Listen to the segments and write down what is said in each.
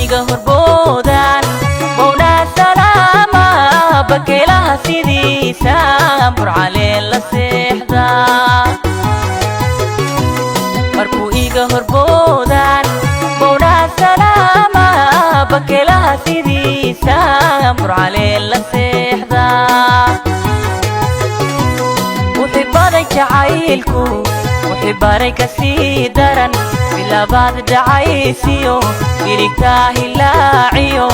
iga horboodan mawna salaama bakaylaha sidiisa burcaleen la seexda markuu iga horboodan mawna salaama bakaylaha sidiisa burcaleen la seexda وحباري جعيلكو وحباري كسي درن بلا بعد دعيسيو إريكاهي لاعيو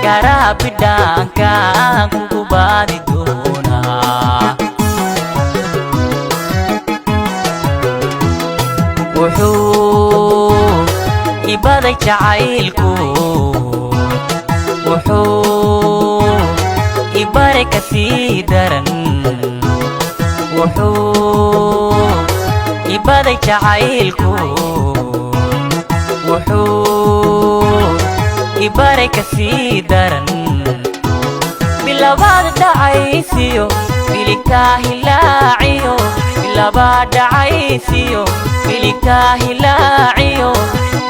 كارا بدان كان كوبادي دونا وحو إباري جعيلكو وحو إباري كسي درن وحو إبادي جعيلكو وحو إباري كسي درن بلا بعد دعيسيو بلكاهي لاعيو بلا بعد دعيسيو بلكاهي لاعيو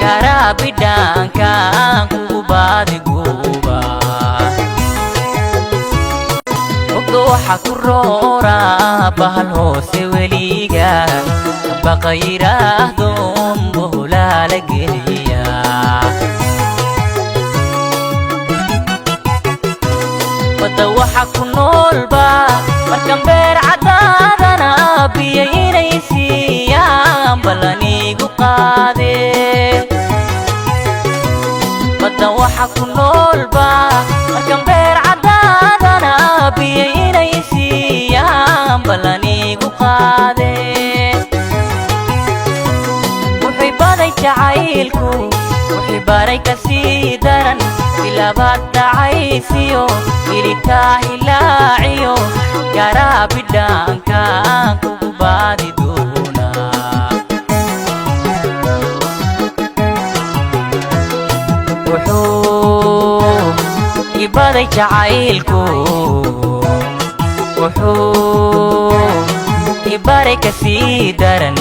كارابي دان كان كوبادي قوبا وحا كرورا بهالهوس وليقا بغيره دوم بولا لقليا وحا كنول با مركم بير عدادنا بيين يسيام بلانيقو قادي وحا كنول با مركم بير عدادنا بيين يسيام بلانيقو قادي وحباري جعيلكو وحباري كسي درن بلا بعد دعيسيو إريكاهي لاعيو كارابي دان كان كوبادي دونا وحو إبادي جعيلكو وحو إباري كسي درن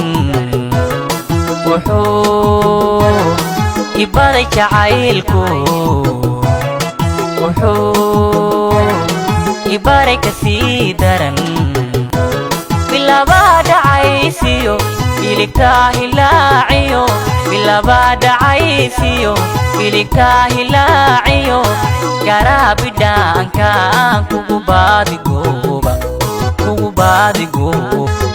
وحو إباري جعيلكو وحو إباري كسي درن بلا بعد عيسيو بلكاهي لاعيو بلا بعد عيسيو بلكاهي لاعيو كارابي دان كان كوبادي قوبا كوبادي قوبا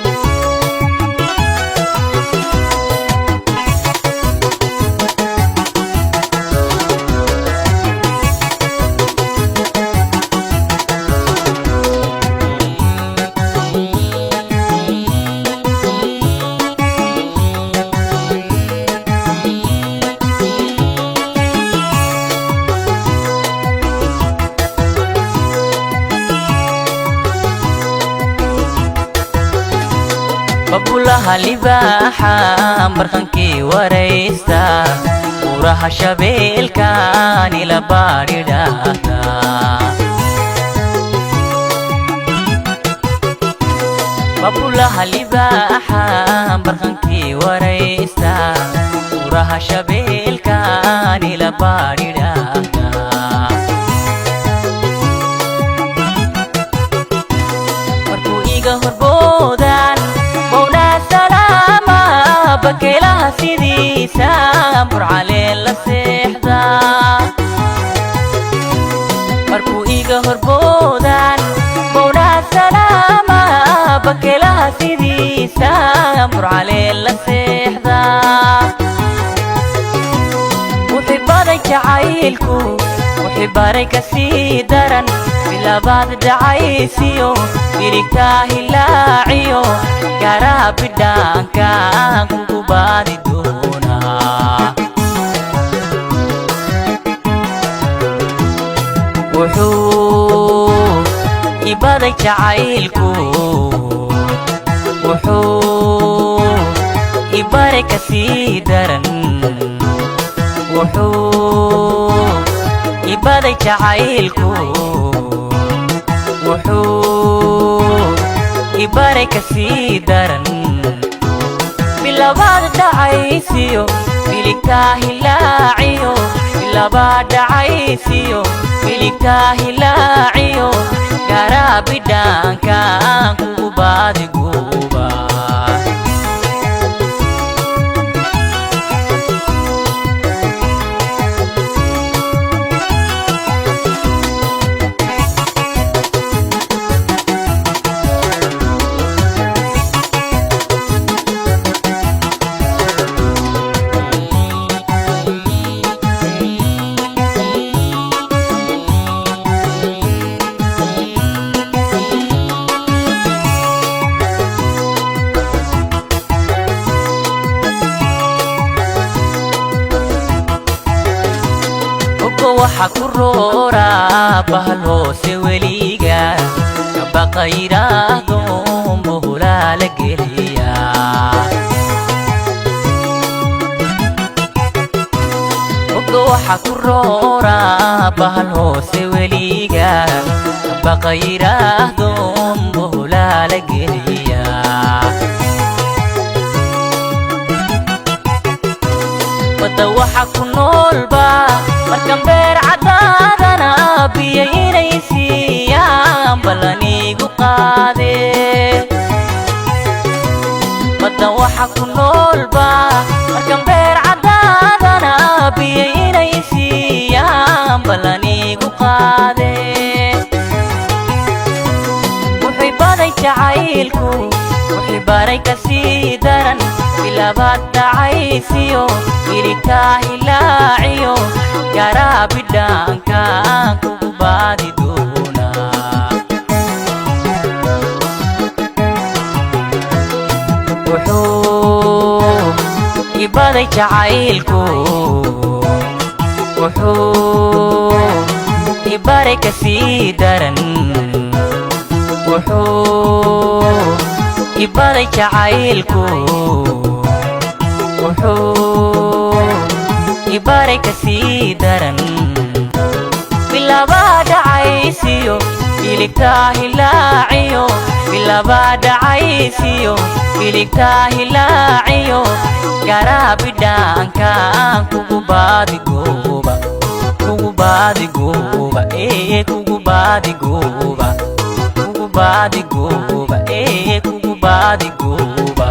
بقولها لباحة برخنكي وريستا وراها شبيل كان إلى بارداتا بقولها لباحة برخنكي وريستا وراها شبيل كان إلى بارداتا مركو إيغا هربودان bakaylaha sidiisa burcaleen la seexda markuu iga horboodan mawna salaama bakaylaha sidiisa burcaleen la seexda وحباري جعيلكو وحباري كسي درن بلا بعد دعيسيو إريكاهي لاعيو كارابي دان كان كوبادي دونا وحو إبادي جعيلكو وحو إباري كسي درن وحو إبادي جعيلكو وحو إباري كسي درن بلا بعد دعيسيو بلكاهي لاعيو bilaba dhacaysiyo miligtaa hilaaciyo garabidhaankaan kugu baadiguuba waxa ku roora bahaloose weliga kabaqayraado muhula la geliya waxa ku roora bahaloose weliga kabaqayraado muhula la geliya wada waxa ku noolba markan beer cadaadana biyo inay siiyaan balanigu qaade badan waxa ku noolba markan beer cadaadana biyo inay siiyaan balanigu qaade wuxuu baday jacaylku wuxuu baray kasii daran bilabaad dhacaysiyo miligtaa hilaaciyo garabidhaankaan kugu baadi doonaa wuxuu ibaday jacaylku wuxuu ibaray kasii daran wuxuu ibaday jacaylku wuxuu ibaray kasii daran bilaba dhacaysiyo miligtaa hilaaciyo bilaba dhacaysiyo miligtaa hilaaciyo garabidhaankaan kugu baadiguuba kugu baadiguuba kugu baadiguuba kugu baadiguuba kugu baadiguuba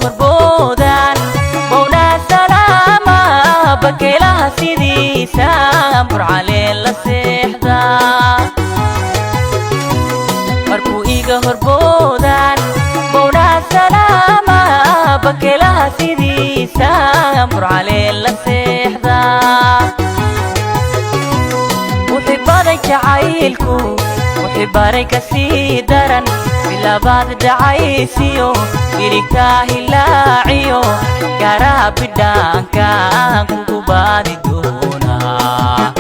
horboodaan bowdhaa salaama bakaylaha sidiisa burcaleen la seexdaa markuu iga horboodaan bowdhaa salaama bakaylaha sidiisa burcaleen la seexdaa wuxuu baday jacaylku wuxuu baray kasii daran bilabaad dhacaysiyo miligtaa hilaaciyo garabidhaankaan kugu baadi doonaa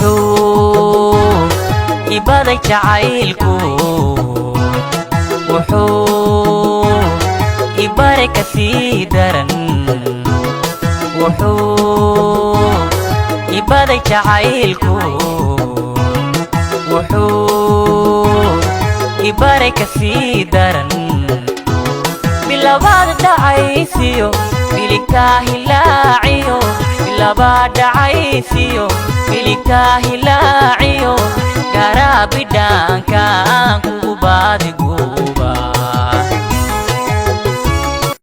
wuxuu ibaday jacaylku wuxuu ibaray kasii daran wuxuu ibaday jacaylku wuxuu ibaray kasii daran bilabaad dhacaysiyo miligtaa hilaaciyo bilaba dhacaysiyo miligtaa hilaaciyo garabidhaankaan kugu baadiguuba